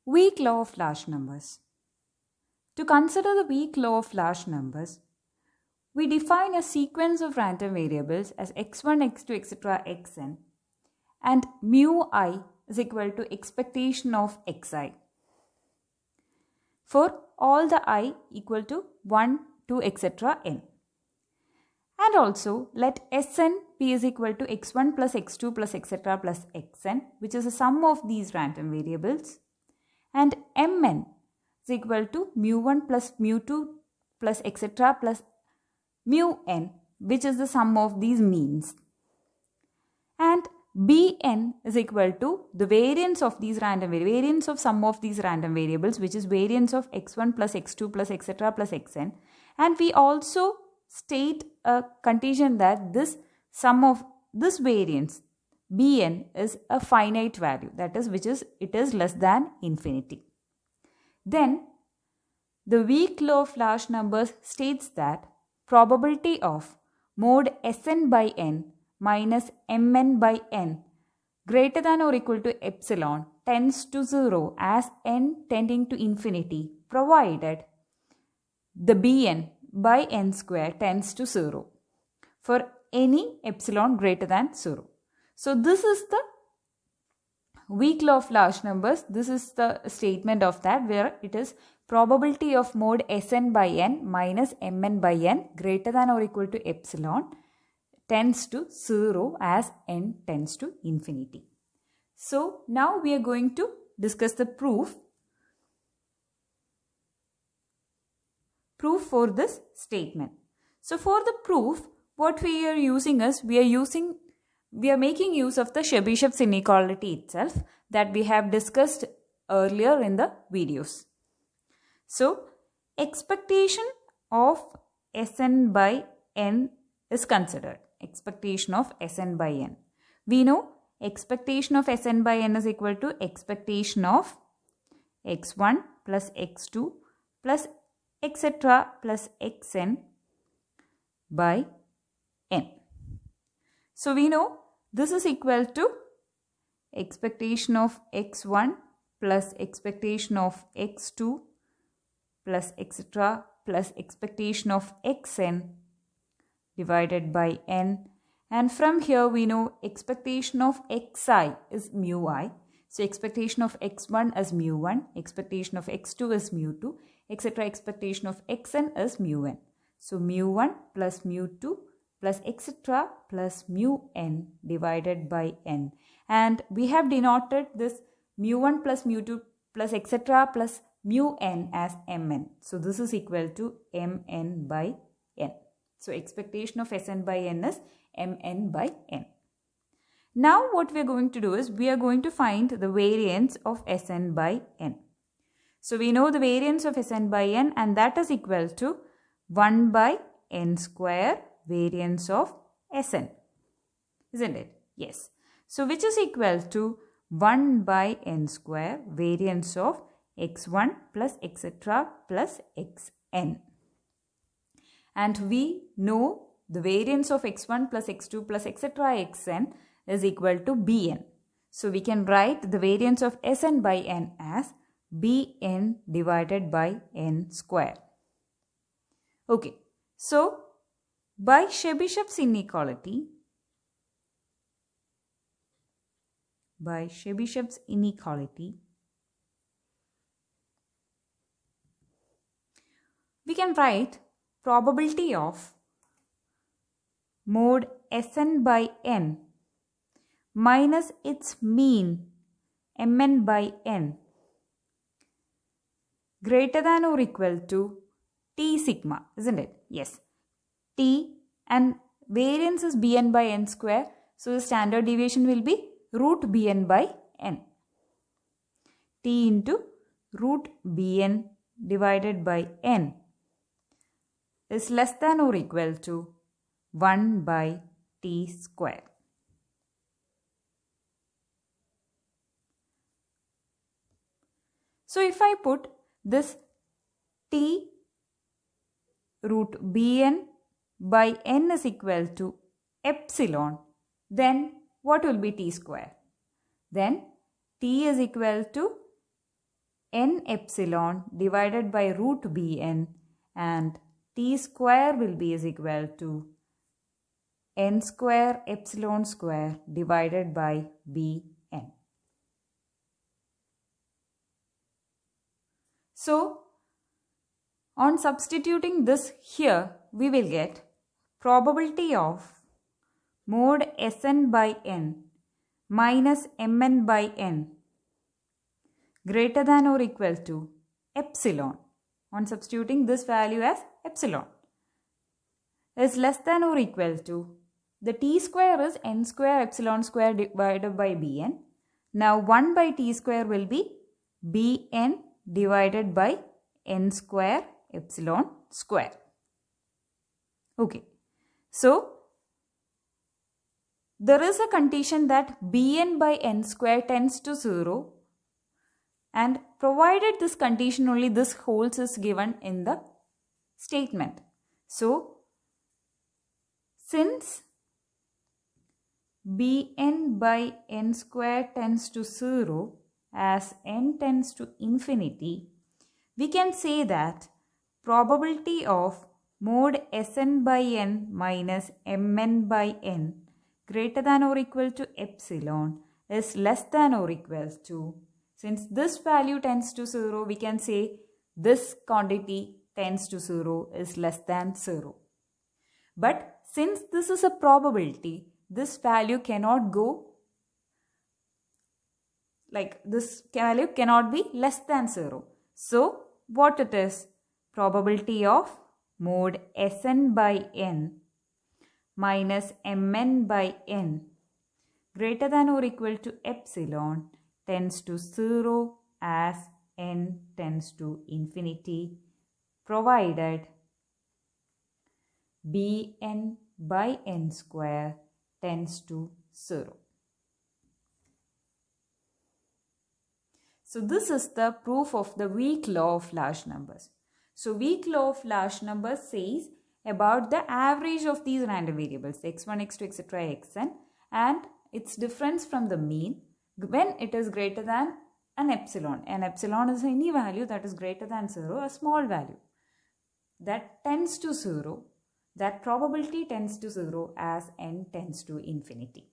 Weak law of large numbers. To consider the weak law of large numbers, we define a sequence of random variables as x1, x2, etc. xn, and mu I is equal to expectation of xi for all the I equal to 1, 2, etc. n. And also let Sn be is equal to x1 plus x2 plus etc. plus xn, which is the sum of these random variables, and Mn is equal to mu1 plus mu2 plus etc. plus mu n, which is the sum of these means. And Bn is equal to the variance of these variance of sum of these random variables, which is variance of x1 plus x2 plus etc. plus xn. And we also state a condition that this sum of this variance Bn is a finite value, that is it is less than infinity. Then the weak law of large numbers states that probability of mod Sn by n minus Mn by n greater than or equal to epsilon tends to 0 as n tending to infinity, provided the Bn by n square tends to 0 for any epsilon greater than 0. So this is the weak law of large numbers. This is the statement of that, where it is probability of mod Sn by n minus Mn by n greater than or equal to epsilon tends to 0 as n tends to infinity. So now we are going to discuss the proof for this statement. So for the proof, what we are using is, we are making use of the Chebyshev's inequality itself that we have discussed earlier in the videos. So expectation of Sn by n is considered. Expectation of Sn by n. We know expectation of Sn by n is equal to expectation of x1 plus x2 plus etc. plus xn by n. So we know this is equal to expectation of x1 plus expectation of x2 plus etc. plus expectation of xn divided by n, and from here we know expectation of xi is mu I. So expectation of x1 is mu1, expectation of x2 is mu2, etc. expectation of xn is mu n. So mu1 plus mu2 plus etc. plus mu n divided by n. And we have denoted this mu1 plus mu2 plus etc. plus mu n as mn. So this is equal to mn by n. So expectation of Sn by n is mn by n. Now what we are going to do is, we are going to find the variance of Sn by n. So we know the variance of Sn by n, and that is equal to 1 by n square variance of Sn. Isn't it? Yes. So which is equal to 1 by n square variance of x1 plus etc. plus xn. And we know the variance of x1 plus x2 plus etc. xn is equal to Bn. So we can write the variance of Sn by n as Bn divided by n square. Okay. So by Chebyshev's inequality, we can write probability of mod Sn by n minus its mean Mn by n greater than or equal to T sigma, isn't it? Yes. T, and variance is Bn by n square. So the standard deviation will be root Bn by n. T into root Bn divided by n is less than or equal to 1 by T square. So if I put this T root Bn by n is equal to epsilon, then what will be T square? Then T is equal to n epsilon divided by root bn, and t square will be is equal to n square epsilon square divided by bn. So, on substituting this here, we will get probability of mod Sn by n minus Mn by n greater than or equal to epsilon. On substituting this value as epsilon is less than or equal to, the t square is n square epsilon square divided by bn. Now 1 by t square will be bn divided by n square epsilon square. Okay. So, there is a condition that bn by n square tends to 0, and provided this condition only, this holds is given in the statement. So, since bn by n square tends to 0 as n tends to infinity, we can say that probability of mod Sn by n minus Mn by n greater than or equal to epsilon is less than or equal to, since this value tends to 0, we can say this quantity tends to 0 is less than 0. But since this is a probability, this value cannot go, like this value cannot be less than 0. So, what it is? Probability of mod Sn by n minus Mn by n greater than or equal to epsilon tends to 0 as n tends to infinity, provided bn by n square tends to 0. So this is the proof of the weak law of large numbers. So weak law of large numbers says about the average of these random variables x1, x2, etc. xn, and its difference from the mean when it is greater than an epsilon. An epsilon is any value that is greater than 0, a small value that tends to 0. That probability tends to 0 as n tends to infinity.